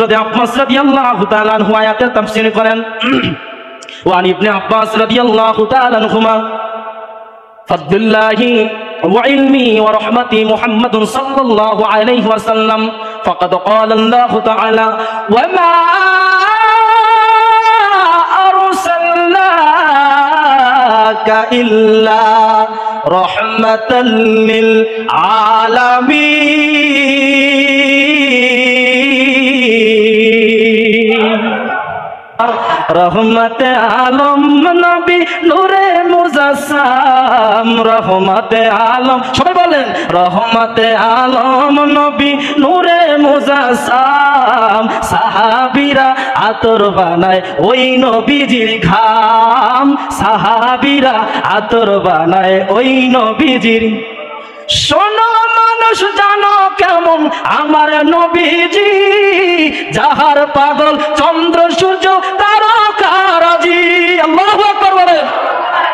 হযরত আব্বাস রাদিয়াল্লাহু তাআলা আনহু আয়াতের তাফসীর করেন ওয়ান ইবনে আব্বাস রাদিয়াল্লাহু তাআলা আনহুমা ফাদলুল্লাহি ওয়া ইলমি ওয়া রাহমাতি মুহাম্মাদুন সাল্লাল্লাহু আলাইহি ওয়াসাল্লাম ফাকাদ ক্বালা আল্লাহু তাআলা ওয়া মা আরসালনাকা ইল্লা রাহমাতাল লিল আলামিন রহমতে আলম নবী নূরে মুজাসসাম রহমতে আলম সবাই বলেন রহমতে আলম নবী নূরে মুজাসসাম সাহাবীরা আতর বানায় ওই নবীজির ঘাম সাহাবীরা আতর বানায় ওই নবীজির শোনো মানুষ জানো কেমন আমার নবীজি যাহার পাগল চন্দ্র সূর্য তারকারাজি আল্লাহু আকবার বলেন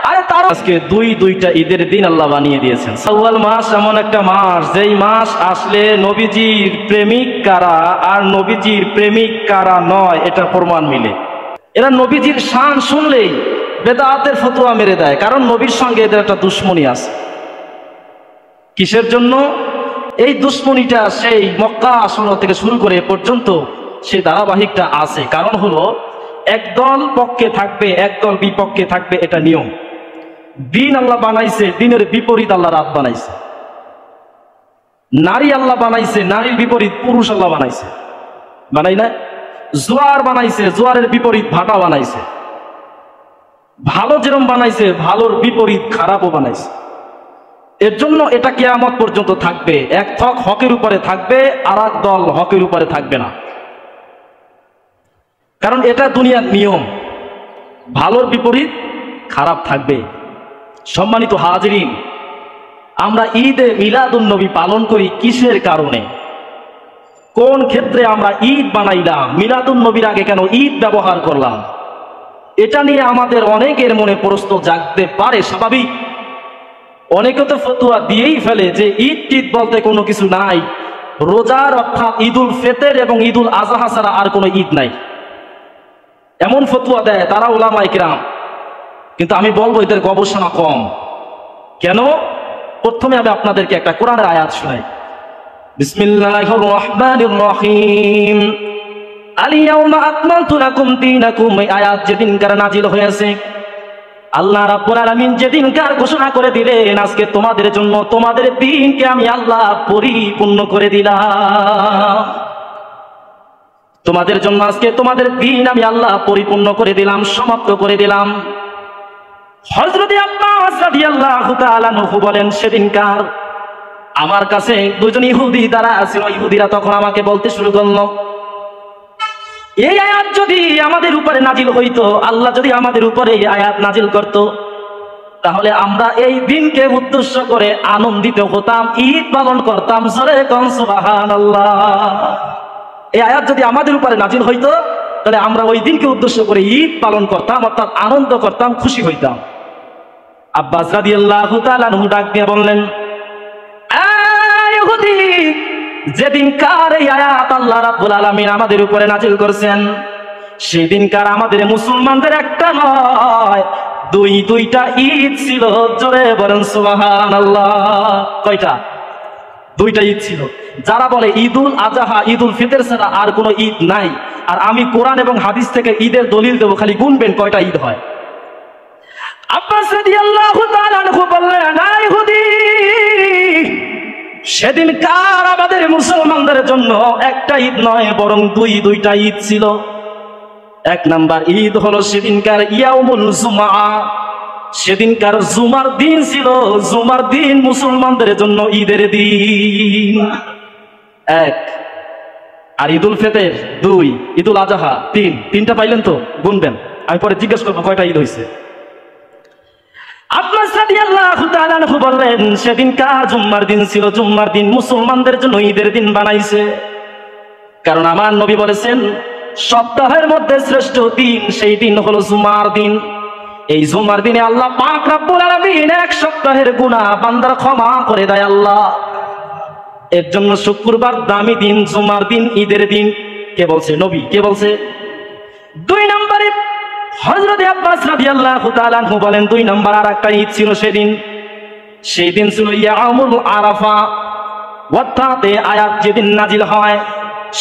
আরে তার আজকে দুইটা ঈদের দিন আল্লাহ বানিয়ে দিয়েছেন শাওয়াল মাস এমন একটা মাস যেই মাস আসলে নবীজির প্রেমিক কারা আর নবীজির প্রেমিক কারা নয় এটা প্রমাণ মিলে এরা নবীজির শান শুনলেই বেদাতের ফতোয়া মেরে দেয় কারণ নবীর সঙ্গে এদের একটা দুশমনি আছে কিসের জন্য এই দুশমনিটা সেই মক্কা আসর থেকে শুরু করে পর্যন্ত সেই ধারাবাহিকটা আছে কারণ হলো একদল পক্ষে থাকবে একদল বিপক্ষে থাকবে এটা নিয়ম দিন আল্লাহ বানাইছে দিনের বিপরীত আল্লাহ রাত বানাইছে নারী আল্লাহ বানাইছে নারীর বিপরীত পুরুষ আল্লাহ বানাইছে বানাই না জোয়ার বানাইছে জোয়ারের বিপরীত ভাটা বানাইছে ভালো যেরকম বানাইছে ভালোর বিপরীত খারাপও বানাইছে এর জন্য এটা কিয়ামত পর্যন্ত থাকবে এক থক হকের উপরে থাকবে আর এক দল হকের উপরে থাকবে না কারণ এটা দুনিয়ার নিয়ম ভালোর বিপরীত খারাপ থাকবে সম্মানিত হাজিরিন আমরা ঈদে মিলাদুন নবী পালন করি কিসের কারণে কোন ক্ষেত্রে আমরা ঈদ বানাইলাম মিলাদুন নবীর আগে কেন ঈদ ব্যবহার করলাম এটা নিয়ে আমাদের অনেকের মনে প্রশ্ন জাগতে পারে স্বাভাবিক অনেকে তো ফতোয়া দিয়েই ফেলে যে ঈদ টিদ বলতে কোনো কিছু নাই রোজার অর্থাৎ ঈদুল ফিতর এবং ঈদুল আযহা ছাড়া আর কোনো ঈদ নাই এমন ফতোয়া দেয় তারা উলামায়ে কিরাম কিন্তু আমি বলবো এদের গবেষণা কম কেন প্রথমে আমি আপনাদেরকে একটা কোরআনের আয়াত শোনাই বিসমিল্লাহির রহমানির রহিম আল ইয়াউমা আকমালতু লাকুম দীনাকুম এই আয়াত যেদিনকার নাজিল হয়েছে আল্লাহ রাব্বুল আলামিন যেদিনকার ঘোষণা করে দিলেন আজকে তোমাদের জন্য তোমাদের দিনকে আমি আল্লাহ পরিপূর্ণ করে দিলাম তোমাদের জন্য আজকে তোমাদের দিন আমি আল্লাহ পরিপূর্ণ করে দিলাম সমাপ্ত করে দিলাম হযরত আব্বাস রাদিয়াল্লাহু তাআলা আনহু বলেন সেদিনকার আমার কাছে দুজন ইহুদি দ্বারা ছিল ইহুদিরা তখন আমাকে বলতে শুরু করলো এই আয়াত যদি আমাদের উপরে নাজিল হইতো আল্লাহ যদি আমাদের উপরে এই আয়াত নাজিল করত তাহলে আমরা এই দিনকে উদ্দেশ্য করে আনন্দিত হতাম ঈদ পালন করতাম জোরে কোন সুবহানাল্লাহ এই আয়াত যদি আমাদের উপরে নাজিল হইতো তাহলে আমরা ওই দিনকে উদ্দেশ্য করে ঈদ পালন করতাম অর্থাৎ আনন্দ করতাম খুশি হইতাম আব্বাস রাদিয়াল্লাহু তাআলা আনহু ডাক দিয়ে বললেন ইহুদি যেদিনকার এই আয়াত আল্লাহ রাব্বুল আলামিন আমাদের উপরে নাজিল করেছেন সেই দিনকার আমাদের মুসলমানদের একটা নয় দুইটা ঈদ ছিল জোরে বলেন সুবহানাল্লাহ কয়টা দুইটা ঈদ ছিল যারা বলে ঈদুল আযহা ঈদুল ফিতর ছাড়া আর কোনো ঈদ নাই আর আমি কোরআন এবং হাদিস থেকে ঈদের দলিল দেব খালি গুনবেন কয়টা ঈদ হয় আব্বাস রাদিয়াল্লাহু তাআলা আনহু বললেন ইহুদি সেদিনকার আমাদের মুসলমানদের জন্য একটা ঈদ নয় বরং দুইটা ঈদ ছিল এক নাম্বার ঈদ হলো সেদিনকার ইয়াউমুল জুমআ সেদিনকার জুমার দিন ছিল জুমার দিন মুসলমানদের জন্য ঈদের দিন এক আর ঈদুল ফিতর দুই ঈদুল আযহা তিনটা পাইলেন তো গুনবেন আমি পরে জিজ্ঞেস করবো কয়টা ঈদ হয়েছে আব্বাস রাদিয়াল্লাহু তাআলা আনহু বললেন সেদিনকার জুম্মার দিন ছিল জুম্মার দিন মুসলমানদের জন্য ঈদের দিন বানাইছে কারণ আমার নবী বলেছেন সপ্তাহের মধ্যে শ্রেষ্ঠ দিন সেই দিন হলো জুমার দিন এই জুমার দিনে আল্লাহ পাক রব্বুল আলামিন এক সপ্তাহের গুনাহ বান্দার ক্ষমা করে দেয় আল্লাহ এর জন্য শুক্রবার দামি দিন জুমার দিন ঈদের দিন কে বলছে? নবী। কে বলছে? 2 নম্বরে হযরত আব্বাস রাদিয়াল্লাহু তাআলা আনহু বলেন 2 নম্বর আরেকটা ঈদ ছিল সেদিন। সেই দিন ছিল ইয়াউমুল আরাফা, অর্থাৎ আয়াত যেদিন নাজিল হয়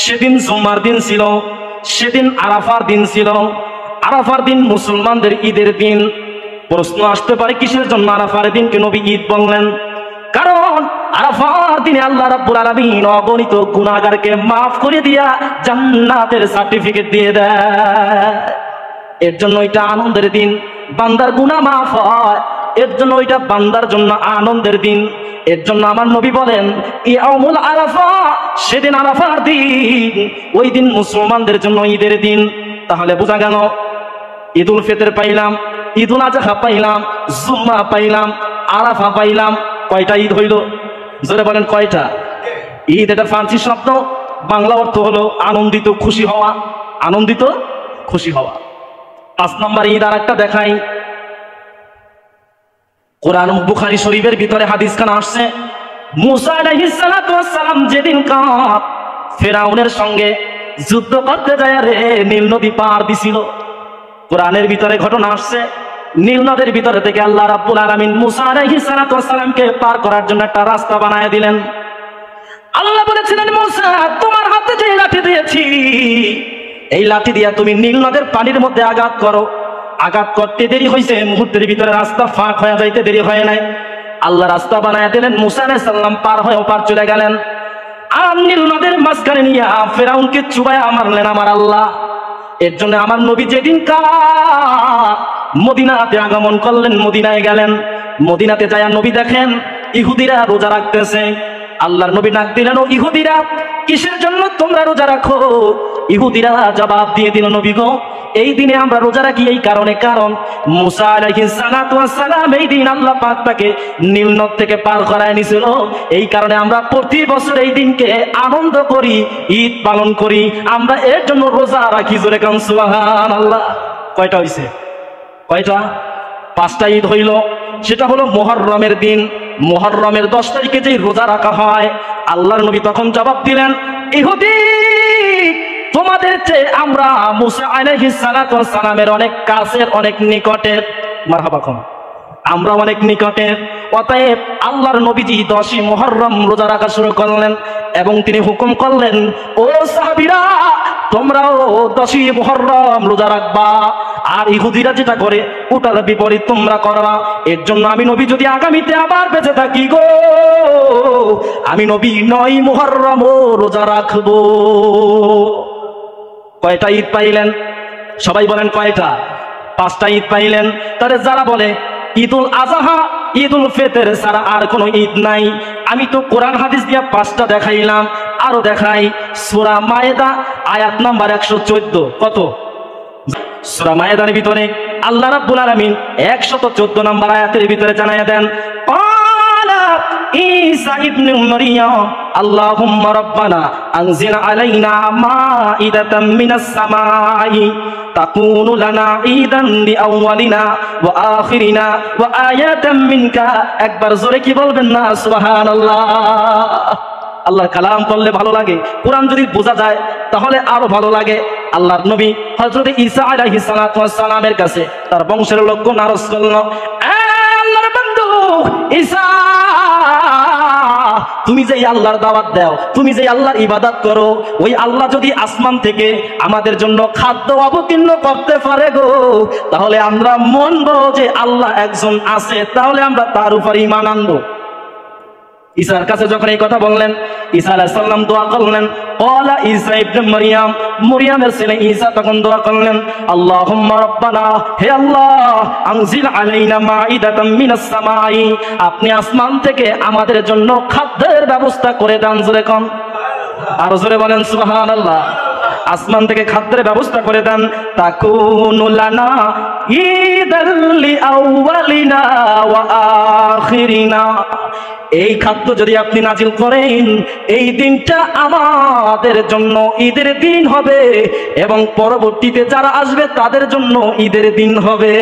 সেদিন জুমার দিন ছিল, সেদিন আরাফার দিন ছিল। আরাফার দিন মুসলমানদের ঈদের দিন। প্রশ্ন আসতে পারে কিসের জন্য আরাফার দিনকে নবী ঈদ বললেন? কারণ আরাফার দিনে আল্লাহ রাব্বুল আলামিন অগণিত গুনাহগারকে মাফ করে দিয়া জান্নাতের সার্টিফিকেট দিয়ে দেয়। এর জন্য এটা আনন্দের দিন, বান্দার গুনাহ মাফ হয়। এর জন্য ওইটা বান্দার জন্য আনন্দের দিন। এর জন্য আমার নবী বলেন ইয়াউমুল আরাফা, সেদিন আরাফার দিন, ওই দিন মুসলমানদের জন্য ঈদের দিন। তাহলে বোঝা গেল ঈদুল ফিতর পাইলাম, ঈদুল আজহা পাইলাম, জুম্মা পাইলাম, আরাফা পাইলাম। কয়টা ঈদ হইল? জোরে বলেন কয়টা? ঈদ এটা ফার্সি শব্দ, বাংলা অর্থ হলো আনন্দিত খুশি হওয়া। আনন্দিত খুশি হওয়া। 5 নম্বর ঈদ আর একটা দেখাই। কোরআন বুখারী শরীফের ভিতরে হাদিস খানা আসছে, মুসা আলাইহিস সালাতু ওয়াস সালাম যেদিন ফিরআউনের সঙ্গে যুদ্ধ করতে যায় রে নীল নদী পার দিছিল। কোরআনের ভিতরে ঘটনা আসছে, নীল নদের ভিতরে থেকে আল্লাহ রাব্বুল আলামিন মুসা আলাইহিস সালাতু ওয়াস সালামকে পার করার জন্য একটা রাস্তা বানায় দিলেন। আল্লাহ বলেছিলেন মুসা, তোমার হাতে যে লাঠি দিয়েছি এই লাঠি দিয়া তুমি নীল নদের পানির মধ্যে আঘাত করো। আঘাত করতে দেরি হয়েছে, মুহূর্তের ভিতরে রাস্তা ফাঁক হয়ে যাইতে দেরি হয় নাই। আল্লাহ রাস্তা বানায় দিলেন, মুসা আলাইহিস সালাম পার হয়ে ওপার চলে গেলেন। আর নীল নদের মাঝখানে নিয়ে ফিরআউনকে চুবাইয়া মারলেন আমার আল্লাহ। এর জন্য আমার নবী যেদিন মদিনাতে আগমন করলেন, মদিনায় গেলেন। মদিনাতে যায় নবী দেখেন ইহুদিরা রোজা রাখতেছে। আল্লাহর নবী ডাক দিলেন, ও ইহুদিরা, কিসের জন্য তোমরা রোজা রাখো? ইহুদিরা জবাব দিয়ে দিল, নবী গো, এই দিনে আমরা রোজা রাখি এই কারণে, কারণ মুসা আলাইহিস সালাতু ওয়াস সালাম এই দিন আল্লাহ পাক তাকে নীল নদ থেকে পার করায় নিছিল। এই কারণে আমরা প্রতি বছর এই দিনকে আনন্দ করি, ঈদ পালন করি, আমরা এর জন্য রোজা রাখি। জোরে কান সুবহানাল্লাহ। কয়টা হইছে? কয়টা? 5টা ঈদ হইল। সেটা হলো মুহররমের দিন। মুহররমের 10 তারিখে যে রোজা রাখা হয়, আল্লাহর নবী তখন জবাব দিলেন, ইহুদি, তোমাদের চেয়ে আমরা মুসা আলাইহিস সালাতু ওয়াস সালামের অনেক কাছের, অনেক নিকটের। মারহাবা কম, আমরা অনেক নিকটের। অতএব আল্লাহর নবীজি 10ই মুহররম রোজা রাখা শুরু করলেন এবং তিনি হুকুম করলেন, ও সাহাবীরা, তোমরাও 10ই মুহররম রোজা রাখবা। আর ইহুদিরা যেটা করে ওটার বিপরীত তোমরা করবা। এর জন্য আমি নবী যদি আগামীতে আবার বেঁচে থাকি গো, আমি নবী 9ই মুহররম রোজা রাখবো। কয়টা ঈদ পাইলেন? সবাই বলেন কয়টা? 5টা ঈদ পাইলেন। তাহলে যারা বলে ঈদুল আজহা, ঈদুল ফিতর ছাড়া আর কোনো ঈদ নাই, আমি তো কোরআন হাদিস দিয়ে 5টা দেখাইলাম, আরো দেখাই। সূরা মায়েদা আয়াত নাম্বার 114। কত? সূরা মায়েদার ভিতরে আল্লাহ রাব্বুল আলামিন 114 নম্বর আয়াতের ভিতরে জানায়া দেন, ঈসা ইবনে মারইয়াম আল্লাহুম্মা রাব্বানা আনজিল আলাইনা মাঈদাতাম মিনাস সামাই তাকুনু লানা ঈদান লিআউয়ালিনা ওয়া আখিরিনা ওয়া আয়াতাম মিনকা। একবার জোরে কি বলবেন না সুবহানাল্লাহ? আল্লাহর কালাম পড়লে ভালো লাগে, কোরআন যদি বোঝা যায় তাহলে আরো ভালো লাগে। আল্লাহর নবী হযরত ঈসা আলাইহিস সালাতু ওয়াস সালামের কাছে তার বংশের লোকজন আরজ করল, আল্লাহর বন্ধু ঈসা, তুমি যে আল্লাহর দাওয়াত দাও, তুমি যে আল্লাহর ইবাদত করো, ওই আল্লাহ যদি আসমান থেকে আমাদের জন্য খাদ্য অবতীর্ণ করতে পারে গো, তাহলে আমরা মানবো যে আল্লাহ একজন আছে, তাহলে আমরা তার উপর ঈমান আনবো। ঈসার কাছে যখন এই কথা বললেন, ঈসা আলাইহিস সালাম দোয়া করলেন, ক্বালা ঈসা ইবনে মারইয়াম, মরিয়মের ছেলে ঈসা তখন দোয়া করলেন, আল্লাহুম্মা রাব্বানা, হে আল্লাহ, আনজিল আলাইনা মাঈদাতাম মিনাস সামাই, আপনি আসমান থেকে আমাদের জন্য খাদ্যের ব্যবস্থা করে দেন। জোরে কোন, আর জোরে বলেন সুবহানাল্লাহ। আসমান থেকে খাদ্যের ব্যবস্থা করে দেন। তাকুনু লানা ঈদাল লিআউয়ালিনা ওয়া আখিরিনা, এই খাদ্য যদি আপনি নাজিল করেন, এই দিনটা আমাদের জন্য ঈদের দিন হবে এবং পরবর্তীতে যারা আসবে তাদের জন্য ঈদের দিন হবে।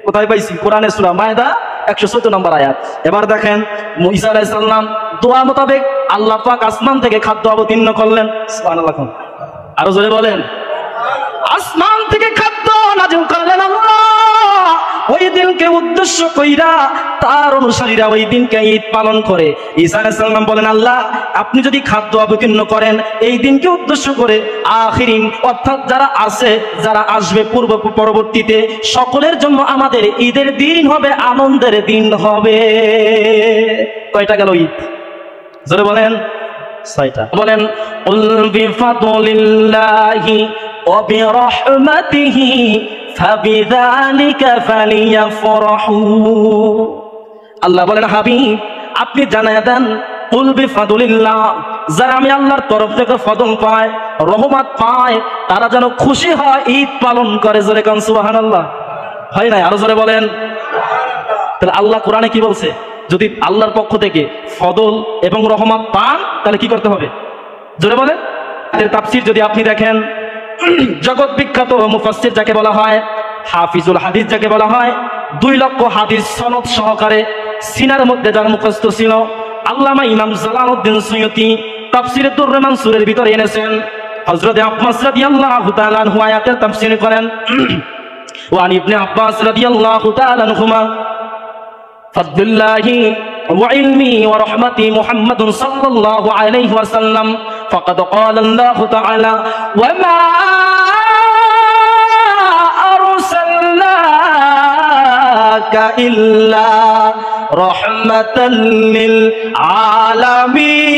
কোথায় পাইছি? কোরআনে সূরা মায়েদা 114 নম্বর আয়াত। এবার দেখেন ঈসা আলাইহিস সালাম দোয়া মোতাবেক আল্লাহ পাক আসমান থেকে খাদ্য অবতীর্ণ করলেন। সুবহানাল্লাহ। আরো জোরে বলেন, আসমান থেকে খাদ্য নাযিল করলেন আল্লাহ। ওই দিনকে উদ্দেশ্য কইরা তার অনুসারীরা ওই দিনকে ঈদ পালন করে। ঈসা আলাইহিস সালাম বলেন, আল্লাহ আপনি যদি খাদ্য অবতীর্ণ করেন এই দিনকে উদ্দেশ্য করে, আখিরিন অর্থাৎ যারা আছে যারা আসবে পূর্ব পরবর্তীতে সকলের জন্য আমাদের ঈদের দিন হবে, আনন্দের দিন হবে। কয়টা গেল ঈদ? জোরে বলেন, 6টা। বলেন, কুল বিফাদলিল্লাহি ওয়া বিরহমাতিহি ফাবিযালিকা ফালিয়াফরাহু। আল্লাহ বলেন, হাবিব আপনি জানায়া দেন, কুল বিফাদলিল্লাহ, যারা আমি আল্লাহর তরফ থেকে ফজল পায়, রহমত পায়, তারা যেন খুশি হয়, ঈদ পালন করে। জোরে কান সুবহানাল্লাহ। হয় নাই? আরো জোরে বলেন। তাহলে আল্লাহ কোরআনে কি বলছে? যদি আল্লাহর পক্ষ থেকে ফদল এবং রহমত পান তাহলে কি করতে হবে? জোরে বলেন। এর তাফসীর যদি আপনি দেখেন, জগৎ বিখ্যাত মুফাসসির যাকে বলা হয়, হাফিজুল হাদিস যাকে বলা হয়, 2 লক্ষ হাদিস সনদ সহকারে সিনার মধ্যে যার মুখস্থ ছিল, আল্লামা ইমাম জালালউদ্দিন সুয়ুতী তাফসীরে দুররে মানসুরের ভিতরে এনেছেন। হযরত আব্বাস রাদিয়াল্লাহু তাআলা আনহু আয়াতের তাফসীর করেন, ওয়ান ইবনে আব্বাস রাদিয়াল্লাহু তাআলা আনহুমা ফাদলুল্লাহি ওয়া ইলমি ওয়া রাহমাতি মুহাম্মাদুন সাল্লাল্লাহু আলাইহি ওয়াসাল্লাম ফাকাদ ক্বালা আল্লাহু তাআলা ওয়া মা আরসালনাকা ইল্লা রাহমাতাল লিল আলামিন।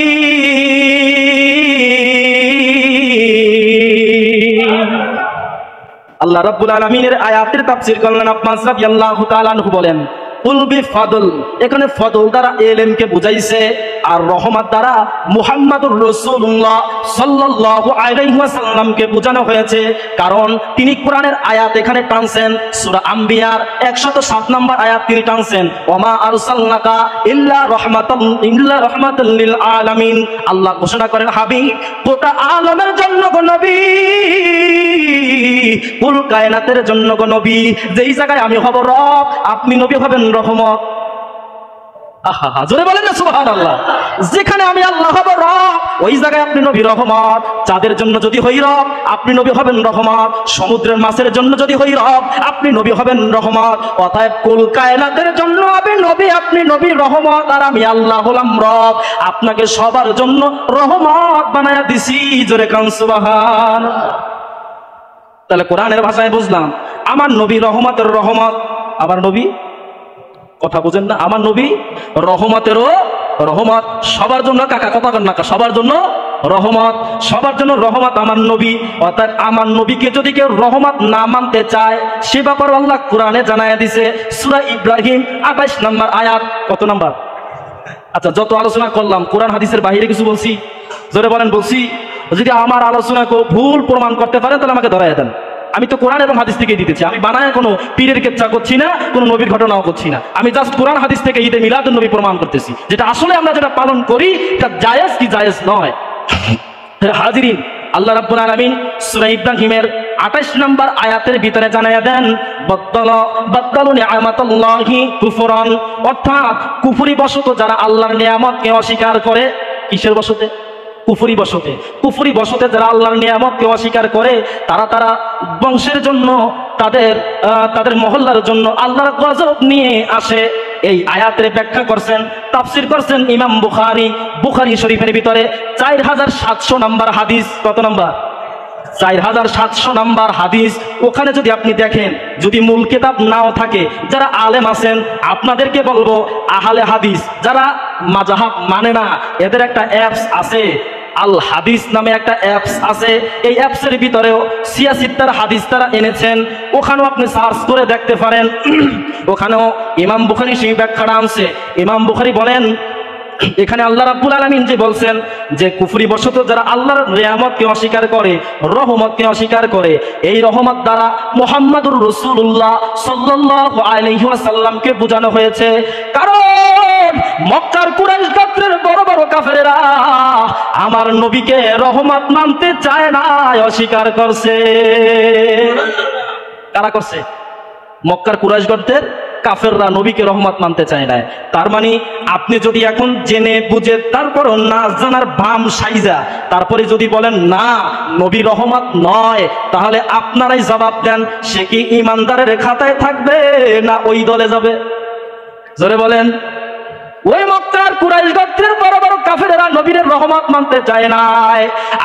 আল্লাহ রাব্বুল আলামিনের আয়াতের তাফসীর করলেন আব্বাস রাদিয়াল্লাহু তাআলা আনহু বলেন, কুল বিফাদল, এখানে ফদল দ্বারা ইলমকে বুঝাইছে, আর রহমত দ্বারা মুহাম্মাদুর রাসূলুল্লাহ সাল্লাল্লাহু আলাইহি ওয়াসাল্লামকে বোঝানো হয়েছে। কারণ তিনি কোরআনের আয়াত এখানে টানছেন, সূরা আম্বিয়ার 107 নম্বর আয়াত তিনি টানছেন, ওমা আরসালনাকা ইল্লা রাহমাতাল লিল আলামিন। আল্লাহ ঘোষণা করেন, হাবিব গোটা আলমের জন্য গো নবী, কুল কায়নাতের জন্য গো নবী। যেই জায়গায় আমি হব রব, আপনি নবী হবেন রহমত। আহা, জোরে বলেন না সুবহানাল্লাহ। যেখানে আমি আল্লাহ হব রব, ওই জায়গায় আপনি নবী রহমত। চাঁদের জন্য যদি হই রব, আপনি নবী হবেন রহমত। সমুদ্রের মাছের জন্য যদি হই রব, আপনি নবী হবেন রহমত। অতএব কুল কায়নাতের জন্য আমি নবী, আপনি নবী রহমত, আর আমি আল্লাহ হলাম রব। আপনাকে সবার জন্য রহমত বানায়া দিছি। জোরে কান সুবহানাল্লাহ। তাহলে কোরআনের ভাষায় বুঝলাম, আমার নবী রহমতের রহমত। আমার নবী, কথা বুঝেন না, আমার নবী রহমতেরও রহমত। সবার জন্য, কাকা কথা কন না, সবার জন্য রহমত, সবার জন্য রহমত আমার নবী। অর্থাৎ আমার নবীকে যদি কেউ রহমত না মানতে চায়, সে ব্যাপার আল্লাহ কোরআনে জানায়া দিছে। সূরা ইব্রাহিম 28 নম্বর আয়াত। কত নাম্বার? আচ্ছা, যত আলোচনা করলাম কোরআন হাদিসের বাইরে কিছু বলছি? জোরে বলেন, বলছি? যদি আমার আলোচনা ভুল প্রমাণ করতে পারেন তাহলে আমাকে ধরাইয়া দেন। আমি তো কোরআন এবং হাদিস থেকে দিতেছি, আমি বানায় কোনো পীরের কেচ্ছা করছি না, কোনো নবীর ঘটনাও করছি না। আমি জাস্ট কোরআন হাদিস থেকে ঈদে মিলাদুন নবী প্রমাণ করতেছি, যেটা আসলে আমরা যেটা পালন করি এটা জায়েজ কি জায়েজ নয়। হাজিরিন, আল্লাহ রাব্বুল আলামিন সূরা ইব্রাহিমের 28 নম্বর আয়াতের ভিতরে জানায়া দেন, বাদদালু নিআমাতাল্লাহি কুফরান, অর্থাৎ কুফরি বশত যারা আল্লাহর নিয়ামতকে অস্বীকার করে। কিসের বশতে? কুফরি বশতে। কুফরি বশতে যারা আল্লাহর নিয়ামতকে অস্বীকার করে, তারা বংশের জন্য, তাদের মহল্লার জন্য আল্লাহর গজব নিয়ে আসে। এই আয়াতের ব্যাখ্যা করছেন, তাফসীর করছেন ইমাম বুখারী শরীফের ভিতরে 4700 নম্বর হাদিস। কত নম্বর? 4700 নম্বর হাদিস। ওখানে যদি আপনি দেখেন, যদি মূল কিতাব নাও থাকে, যারা আলেম আছেন আপনাদেরকে বলবো, আহলে হাদিস যারা মাযহাব মানে না, এদের একটা অ্যাপস আছে, আল হাদিস নামে একটা অ্যাপস আছে। এই অ্যাপসের ভিতরেও 86টার হাদিস তারা এনেছেন, ওখানেও আপনি সার্চ করে দেখতে পারেন। ওখানেও ইমাম বুখারী সেই ব্যাখ্যাটা আনছে। ইমাম বুখারী বলেন, এখানে আল্লাহ রাব্বুল আলামিন যে বলছেন যে কুফরি বশত যারা আল্লাহর নিয়ামতকে অস্বীকার করে, রহমতকে অস্বীকার করে, এই রহমত দ্বারা মুহাম্মাদুর রাসূলুল্লাহ সাল্লাল্লাহু আলাইহি ওয়াসাল্লামকে বোঝানো হয়েছে। কারণ মক্কার কুরাইশ গোত্রের বড় বড় কাফেরেরা আমার নবীকে রহমত মানতে চায় না, অস্বীকার করছে। কারা করছে? মক্কার কুরাইশ গোত্রের কাফেররা নবীকে রহমত মানতে চায় না। তার মানে আপনি যদি এখন জেনে বুঝে তারপরও না জানার ভাম সাইজা তারপরে যদি বলেন না নবী রহমত নয়, তাহলে আপনারাই জবাব দেন, সে কি ইমানদারের খাতায় থাকবে না ওই দলে যাবে? জোরে বলেন। ওই মক্কার কুরাইশ গোত্রের বড় বড় কাফেরেরা নবীর রহমত মানতে চায় না।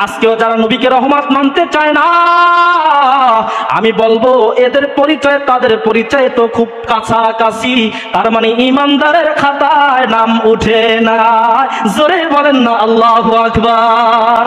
আজকেও যারা নবীকে রহমত মানতে চায় না, আমি বলবো এদের পরিচয় তাদের পরিচয় তো খুব কাছাকাছি। তার মানে ইমানদারের খাতায় নাম উঠে না। জোরে বলেন না আল্লাহু আকবার।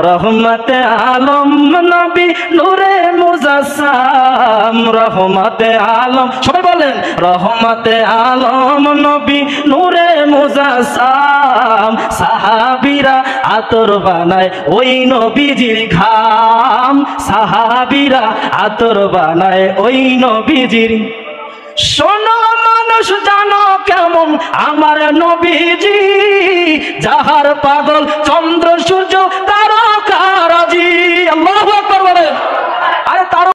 রহমতে আলম নবী নূরে মুজাসসাম, রহমতে আলম, সবাই বলেন রহমতে আলম নবী নূরে মুজাসসাম। সাহাবীরা আতর বানায় ওই নবীজির ঘাম, সাহাবীরা আতর বানায় ওই নবীজির। শোনো মানুষ জানো কেমন আমার নবীজি, যাহার পাগল চন্দ্র সূর্য তারকারাজি।